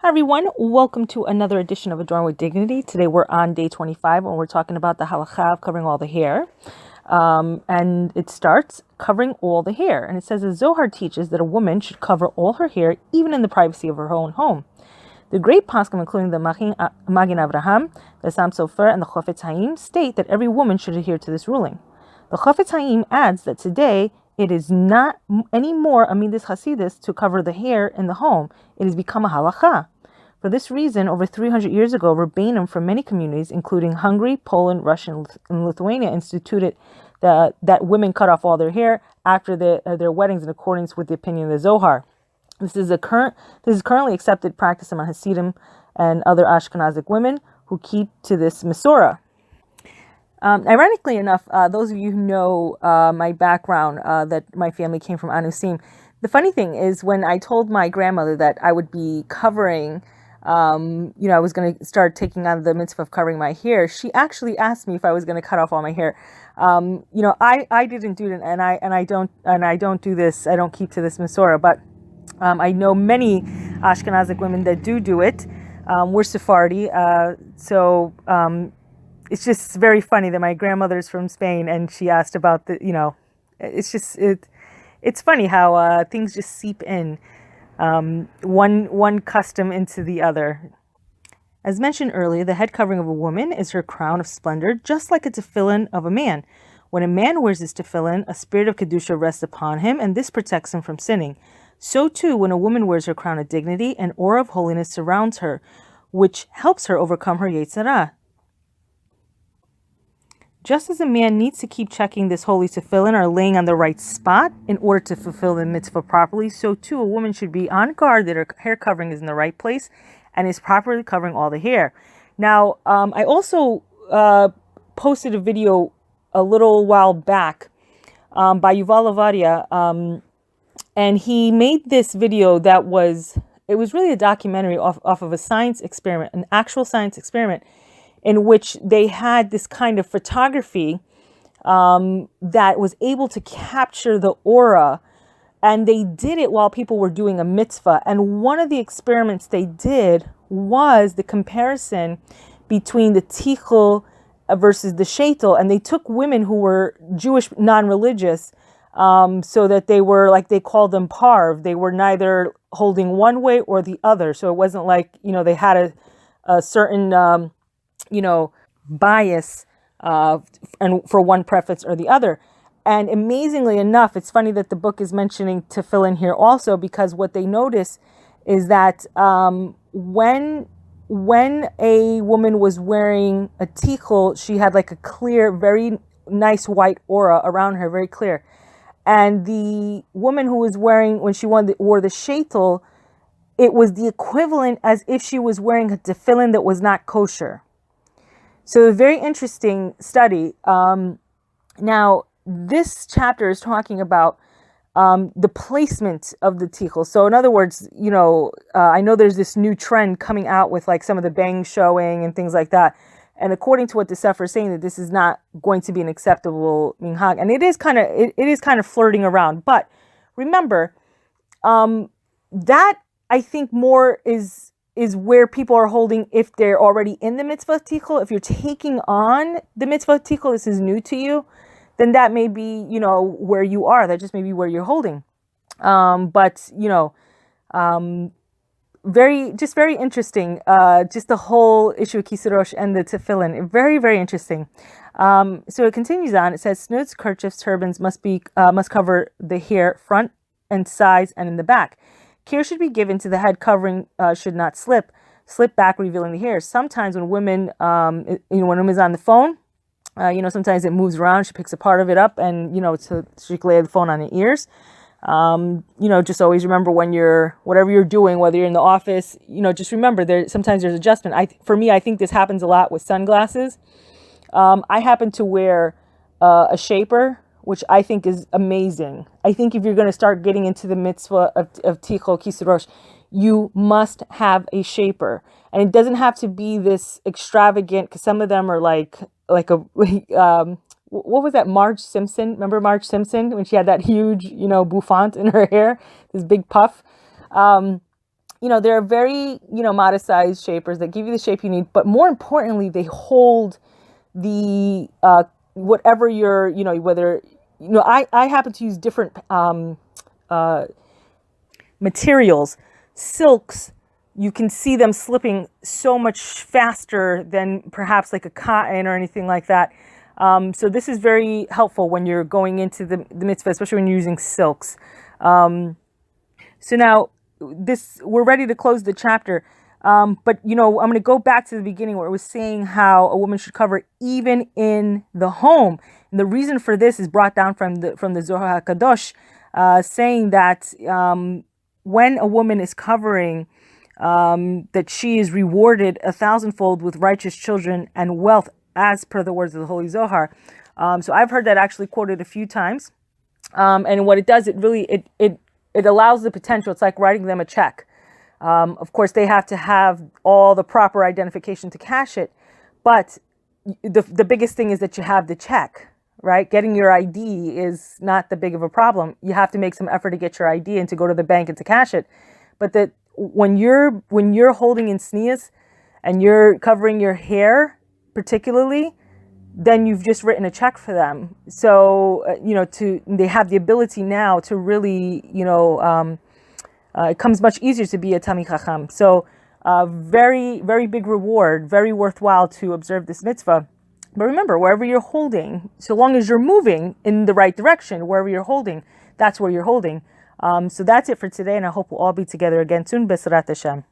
Hi everyone, welcome to another edition of Adorned with Dignity. Today we're on day 25 and we're talking about the Halacha of covering all the hair. And it starts covering all the hair. And it says the Zohar teaches that a woman should cover all her hair even in the privacy of her own home. The great poskim, including the Magen Avraham, the Sam Sofer, and the Chofetz Haim, state that every woman should adhere to this ruling. The Chofetz Haim adds that today it is not anymore a midas hasidus to cover the hair in the home. It has become a halacha. For this reason, over 300 years ago, Rabbanim from many communities, including Hungary, Poland, Russia, and Lithuania, instituted that women cut off all their hair after their weddings in accordance with the opinion of the Zohar. This is currently accepted practice among Hasidim and other Ashkenazic women who keep to this Masorah. Ironically enough, those of you who know my background, that my family came from Anusim, the funny thing is when I told my grandmother that I would be covering, I was going to start taking on the mitzvah of covering my hair, she actually asked me if I was going to cut off all my hair. I didn't do it, and I don't do this. I don't keep to this Masorah, but I know many Ashkenazic women that do it. We're Sephardi, so it's just very funny that my grandmother's from Spain and she asked about it's funny how things just seep in, one custom into the other. As mentioned earlier, the head covering of a woman is her crown of splendor, just like a tefillin of a man. When a man wears his tefillin, a spirit of kedusha rests upon him, and this protects him from sinning. So too, when a woman wears her crown of dignity, an aura of holiness surrounds her, which helps her overcome her yetzer hara. Just as a man needs to keep checking this holy tefillin or laying on the right spot in order to fulfill the mitzvah properly, so too a woman should be on guard that her hair covering is in the right place and is properly covering all the hair. Now, I also posted a video a little while back by Yuval Ovadia, and he made this video that was really a documentary off of a science experiment, an actual science experiment, in which they had this kind of photography that was able to capture the aura, and they did it while people were doing a mitzvah. And one of the experiments they did was the comparison between the tichel versus the sheitel, and they took women who were Jewish non-religious, so that they were, like they called them parv. They were neither holding one way or the other. So it wasn't like, they had a certain bias and for one preference or the other. And amazingly enough, it's funny that the book is mentioning tefillin here also, because what they notice is that when a woman was wearing a tichel, she had like a clear, very nice white aura around her, very clear. And the woman who was wearing, when she wore the sheitel, it was the equivalent as if she was wearing a tefillin that was not kosher. So a very interesting study. Now, this chapter is talking about the placement of the tichel. So in other words, I know there's this new trend coming out with like some of the bangs showing and things like that. And according to what the Sefer is saying, that this is not going to be an acceptable minhag. And it is kind of flirting around. But remember, that I think more is where people are holding if they're already in the mitzvah of tichel. If you're taking on the mitzvah of tichel, this is new to you, then that may be, where you are. That just may be where you're holding. Very interesting. Just the whole issue of kisirosh and the tefillin. Very, very interesting. So it continues on. It says, tznuis, kerchiefs, turbans must cover the hair front and sides and in the back. Care should be given to the head covering should not slip back, revealing the hair. Sometimes when women, when a woman's on the phone, sometimes it moves around. She picks a part of it up, and so she can lay the phone on the ears. Just always remember whatever you're doing, whether you're in the office, just remember sometimes there's adjustment. For me, I think this happens a lot with sunglasses. I happen to wear a shaper, which I think is amazing. I think if you're going to start getting into the mitzvah of tichel kisirosh, you must have a shaper. And it doesn't have to be this extravagant, because some of them are like a, what was that, Marge Simpson? Remember Marge Simpson when she had that huge, bouffant in her hair, this big puff? they're very, modest-sized shapers that give you the shape you need, but more importantly, they hold the whatever you're, whether, I happen to use different materials. Silks, you can see them slipping so much faster than perhaps like a cotton or anything like that. So this is very helpful when you're going into the mitzvah, especially when you're using silks. So now we're ready to close the chapter. But I'm going to go back to the beginning where it was saying how a woman should cover even in the home. And the reason for this is brought down from the Zohar HaKadosh, saying that when a woman is covering, that she is rewarded 1,000-fold with righteous children and wealth, as per the words of the Holy Zohar. So I've heard that actually quoted a few times. And what it does, it allows the potential. It's like writing them a check. Of course, they have to have all the proper identification to cash it. But the biggest thing is that you have the check, right? Getting your ID is not the big of a problem. You have to make some effort to get your ID and to go to the bank and to cash it. But when you're holding in tznuis and you're covering your hair particularly, then you've just written a check for them. So, they have the ability now to really, it comes much easier to be a Talmid Chacham. So, very, very big reward, very worthwhile to observe this mitzvah. But remember, wherever you're holding, so long as you're moving in the right direction, wherever you're holding, that's where you're holding. So that's it for today, and I hope we'll all be together again soon. B'ezrat Hashem.